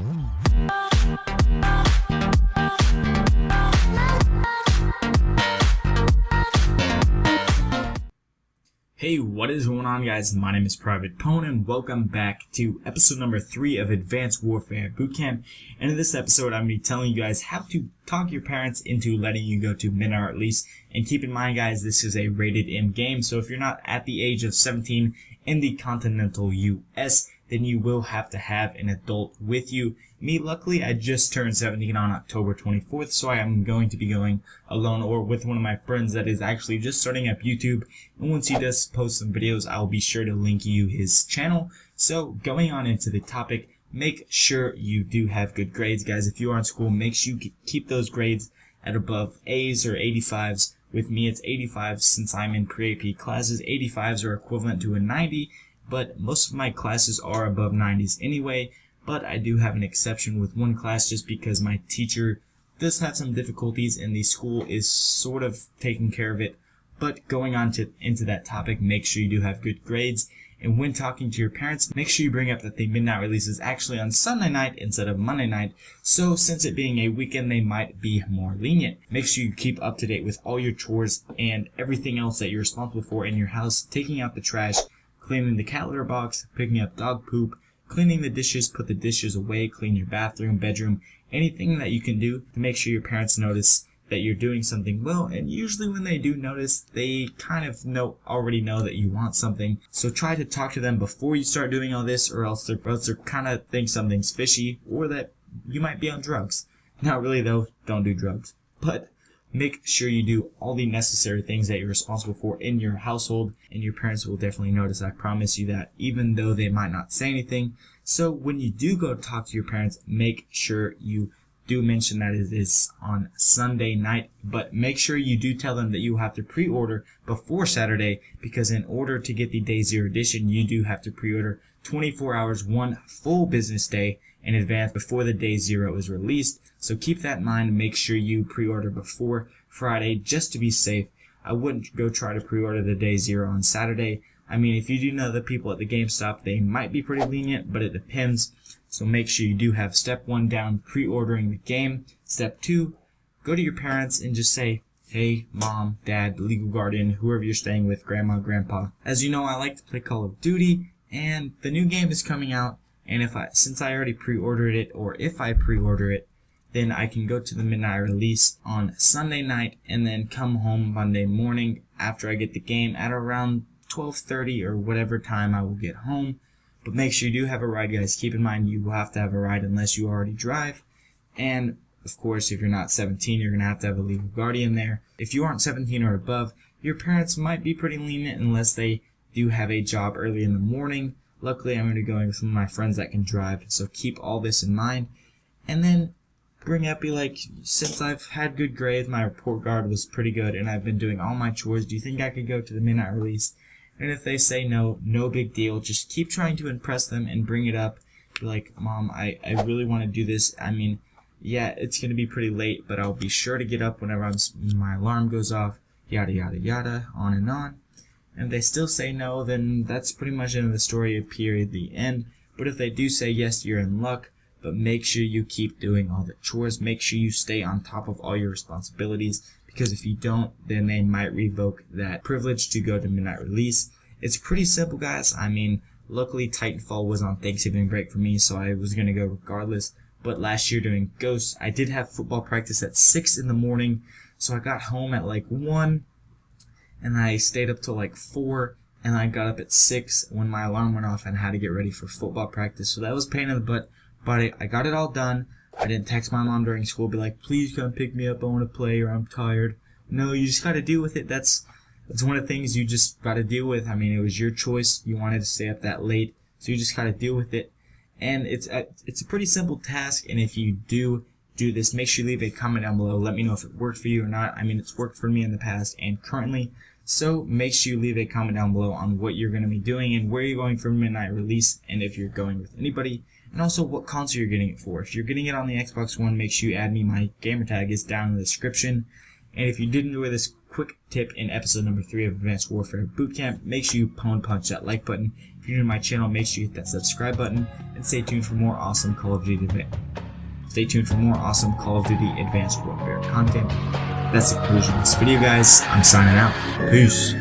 Hey, what is going on, guys? My name is PWN and welcome back to episode number 3 of Advanced Warfare Bootcamp. And in this episode, I'm going to be telling you guys how to talk your parents into letting you go to midnight release. And keep in mind, guys, this is a rated M game, so if you're not at the age of 17 in the continental US, then you will have to have an adult with you. Me, luckily, I just turned 17 on October 24th, so I am going to be going alone or with one of my friends that is actually just starting up YouTube. And once he does post some videos, I'll be sure to link you his channel. So going on into the topic, make sure you do have good grades, guys. If you are in school, make sure you keep those grades at above A's or 85s. With me, it's 85 since I'm in pre-AP classes. 85s are equivalent to a 90. But most of my classes are above 90s anyway, but I do have an exception with one class just because my teacher does have some difficulties and the school is sort of taking care of it. But going on into that topic, make sure you do have good grades, and when talking to your parents, make sure you bring up that the midnight release is actually on Sunday night instead of Monday night, so since it being a weekend, they might be more lenient. Make sure you keep up to date with all your chores and everything else that you're responsible for in your house, taking out the trash, cleaning the cat litter box, picking up dog poop, cleaning the dishes, put the dishes away, clean your bathroom, bedroom, anything that you can do to make sure your parents notice that you're doing something well. And usually when they do notice, they kind of already know that you want something. So try to talk to them before you start doing all this, or else they're kind of think something's fishy or that you might be on drugs. Not really though, don't do drugs. But make sure you do all the necessary things that you're responsible for in your household, and your parents will definitely notice. I promise you that, even though they might not say anything. So when you do go talk to your parents, make sure you do mention that it is on Sunday night, but make sure you do tell them that you have to pre-order before Saturday, because in order to get the Day 0 edition, you do have to pre-order 24 hours, one full business day in advance before the Day 0 is released. So keep that in mind. Make sure you pre-order before Friday just to be safe. I wouldn't go try to pre-order the Day 0 on Saturday. I mean, if you do know the people at the GameStop, they might be pretty lenient, but it depends. So make sure you do have step 1 down, pre-ordering the game. Step 2, go to your parents and just say, hey, mom, dad, legal guardian, whoever you're staying with, grandma, grandpa. As you know, I like to play Call of Duty, and the new game is coming out. And since I already pre-ordered it, or if I pre-order it, then I can go to the midnight release on Sunday night and then come home Monday morning after I get the game at around 12:30 or whatever time I will get home. But make sure you do have a ride, guys. Keep in mind, you will have to have a ride unless you already drive. And of course, if you're not 17, you're going to have a legal guardian there. If you aren't 17 or above, your parents might be pretty lenient unless they do have a job early in the morning. Luckily, I'm going to be going with some of my friends that can drive, so keep all this in mind. And then be like, since I've had good grades, my report card was pretty good, and I've been doing all my chores, do you think I could go to the midnight release? And if they say no, no big deal. Just keep trying to impress them and bring it up. Be like, Mom, I really want to do this. I mean, yeah, it's going to be pretty late, but I'll be sure to get up whenever my alarm goes off, yada, yada, yada, on and on. And if they still say no, then that's pretty much the end of the story, period, the end. But if they do say yes, you're in luck. But make sure you keep doing all the chores. Make sure you stay on top of all your responsibilities, because if you don't, then they might revoke that privilege to go to midnight release. It's pretty simple, guys. I mean, luckily Titanfall was on Thanksgiving break for me, so I was going to go regardless. But last year during Ghost, I did have football practice at 6 in the morning, so I got home at like 1, and I stayed up till like 4, and I got up at 6 when my alarm went off and had to get ready for football practice. So that was a pain in the butt, but I got it all done. I didn't text my mom during school, be like, please come pick me up, I want to play, or I'm tired. No, you just got to deal with it. That's one of the things you just got to deal with. I mean, it was your choice. You wanted to stay up that late, so you just got to deal with it. And it's a pretty simple task, and if you do this, make sure you leave a comment down below. Let me know if it worked for you or not. I mean, it's worked for me in the past and currently, so make sure you leave a comment down below on what you're going to be doing and where you're going for midnight release, and if you're going with anybody, and also what console you're getting it for. If you're getting it on the Xbox One, make sure you add me. My gamer tag is down in the description. And if you did enjoy this quick tip in episode number 3 of Advanced Warfare Bootcamp, make sure you punch that like button. If you're new to my channel, make sure you hit that subscribe button, and stay tuned for more awesome Call of Duty Advanced Warfare content. That's the conclusion of this video, guys. I'm signing out. Peace.